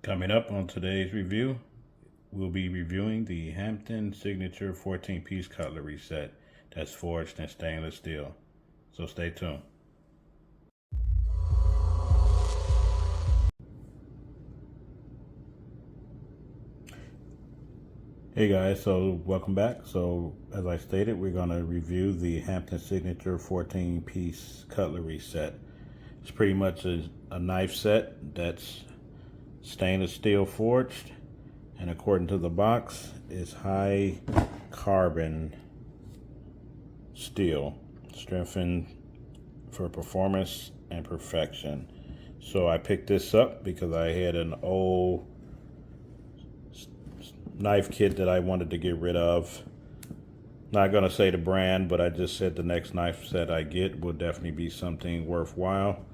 Coming up on today's review, we'll be reviewing the Hampton Signature 14-piece cutlery set that's forged in stainless steel. So stay tuned. Hey guys, so welcome back. So as I stated, we're going to review the Hampton Signature 14-piece cutlery set. It's pretty much a knife set that's stainless steel forged, and according to the box, is high carbon steel, strengthened for performance and perfection. So I picked this up because I had an old knife kit that I wanted to get rid of. Not gonna say the brand, but I just said the next knife set I get will definitely be something worthwhile.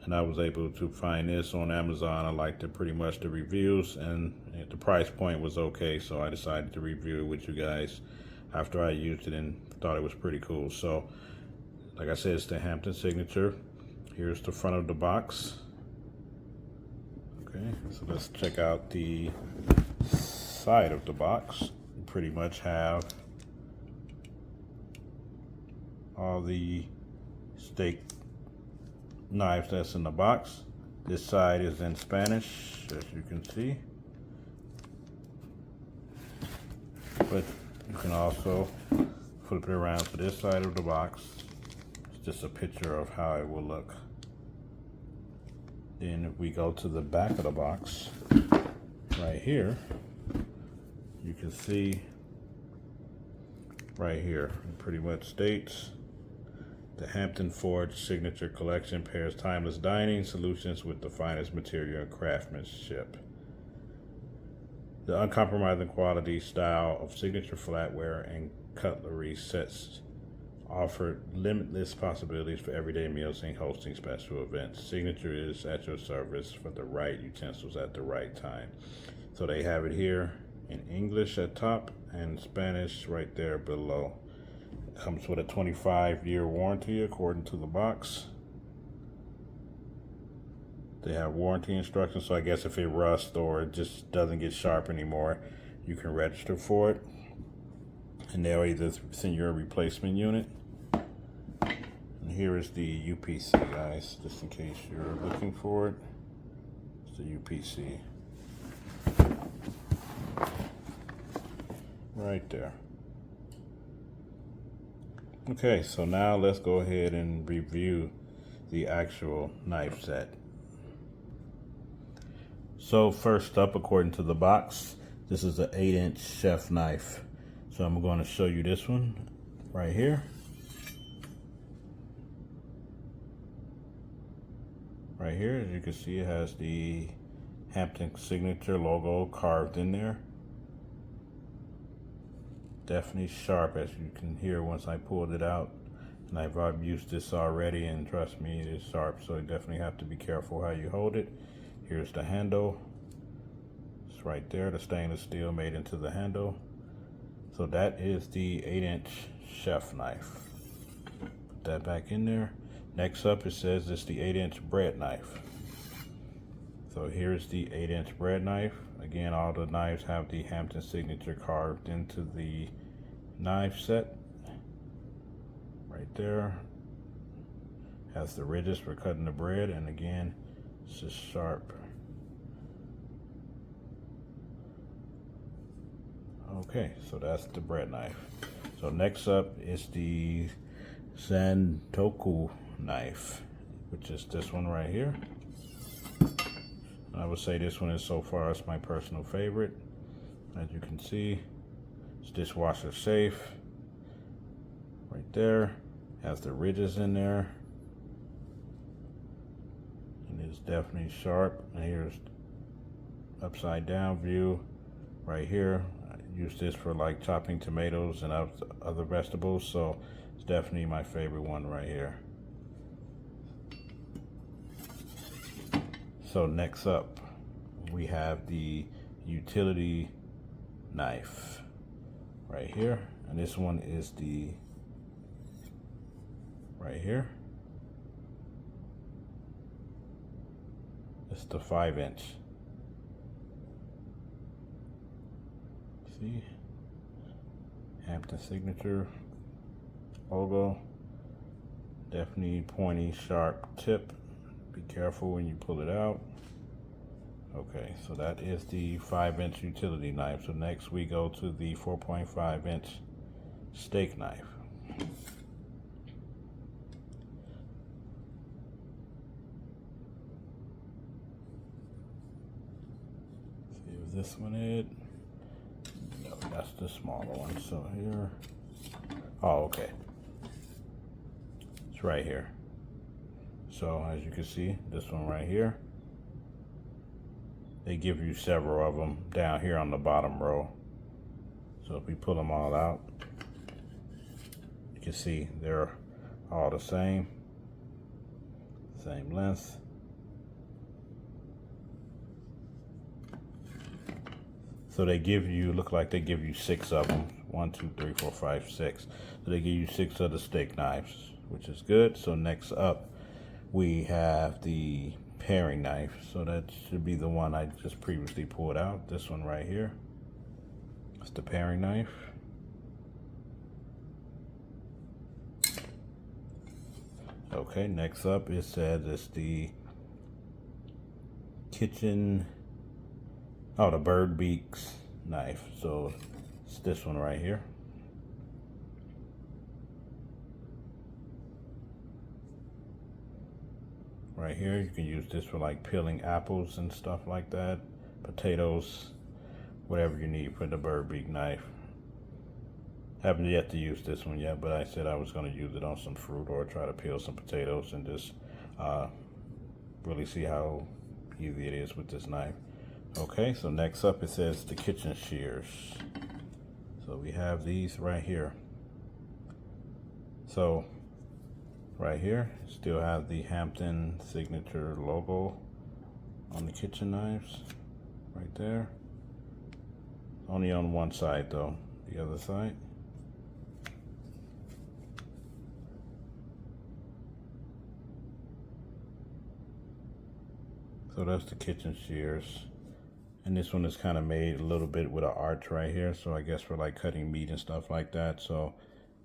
And I was able to find this on Amazon. I liked it pretty much, the reviews, and the price point was okay, so I decided to review it with you guys after I used it and thought it was pretty cool. So like I said, it's the Hampton Signature. Here's the front of the box. Okay, so let's check out the side of the box. You pretty much have all the steak knives that's in the box. This side is in Spanish, as you can see, but you can also flip it around to this side of the box. It's just a picture of how it will look. Then if we go to the back of the box, right here, you can see right here, it pretty much states, the Hampton Forged Signature Collection pairs timeless dining solutions with the finest material and craftsmanship. The uncompromising quality style of signature flatware and cutlery sets offer limitless possibilities for everyday meals and hosting special events. Signature is at your service for the right utensils at the right time. So they have it here in English at top and Spanish right there below. Comes with a 25-year warranty according to the box. They have warranty instructions, so I guess if it rusts or it just doesn't get sharp anymore, you can register for it. And they'll either send you a replacement unit. And here is the UPC, guys, just in case you're looking for it. It's the UPC. Right there. Okay, so now let's go ahead and review the actual knife set. So first up, according to the box, this is an 8-inch chef knife. So I'm going to show you this one right here. Right here, as you can see, it has the Hampton Signature logo carved in there. Definitely sharp, as you can hear once I pulled it out. And I've used this already, and trust me, it is sharp, so you definitely have to be careful how you hold it. Here's the handle. It's right there, the stainless steel made into the handle. So that is the 8-inch chef knife. Put that back in there. Next up, it says it's the 8-inch bread knife. So here's the 8-inch bread knife. Again, all the knives have the Hampton Signature carved into the knife set. Right there. Has the ridges for cutting the bread, and again, it's just sharp. Okay, so that's the bread knife. So next up is the Santoku knife, which is this one right here. I would say this one is so far my personal favorite. As you can see, it's dishwasher safe. Right there, has the ridges in there. And it's definitely sharp. And here's upside down view right here. I use this for like chopping tomatoes and other vegetables, so it's definitely my favorite one right here. So next up, we have the utility knife right here. And this one is the, right here. It's the 5-inch. See, Hampton signature logo. Definitely pointy, sharp tip. Be careful when you pull it out. Okay, so that is the 5-inch utility knife. So next we go to the 4.5-inch steak knife. See if this one is. No, that's the smaller one. So here. Oh, okay. It's right here. So as you can see, this one right here. They give you several of them down here on the bottom row. So if we pull them all out, you can see they're all the same length. So they give you, look like they give you 6 of them. 1, 2, 3, 4, 5, 6. So they give you 6 of the steak knives, which is good. So next up, we have the paring knife. So that should be the one I just previously pulled out. This one right here. It's the paring knife. Okay, next up it says it's the kitchen, the bird beaks knife. So it's this one right here. Right here, you can use this for like peeling apples and stuff like that, potatoes, whatever you need for the bird beak knife. Haven't yet to use this one yet, but I said I was going to use it on some fruit or try to peel some potatoes and just really see how easy it is with this knife. Okay, so next up it says the kitchen shears. So we have these right here. So right here, still have the Hampton signature logo on the kitchen knives, right there. Only on one side though, the other side. So that's the kitchen shears. And this one is kind of made a little bit with an arch right here. So I guess for like cutting meat and stuff like that. So,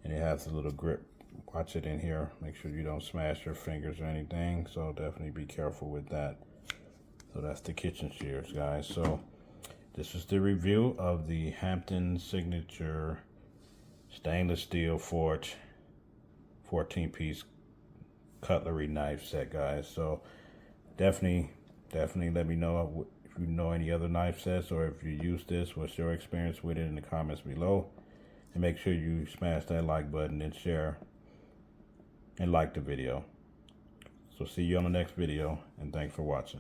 and it has a little grip. Watch it in here. Make sure you don't smash your fingers or anything. So definitely be careful with that. So that's the kitchen shears, guys. So this is the review of the Hampton signature stainless steel forge 14-piece cutlery knife set, guys. So definitely let me know if you know any other knife sets, or if you use this, what's your experience with it in the comments below. And make sure you smash that like button and share and like the video. So see you on the next video, and thanks for watching.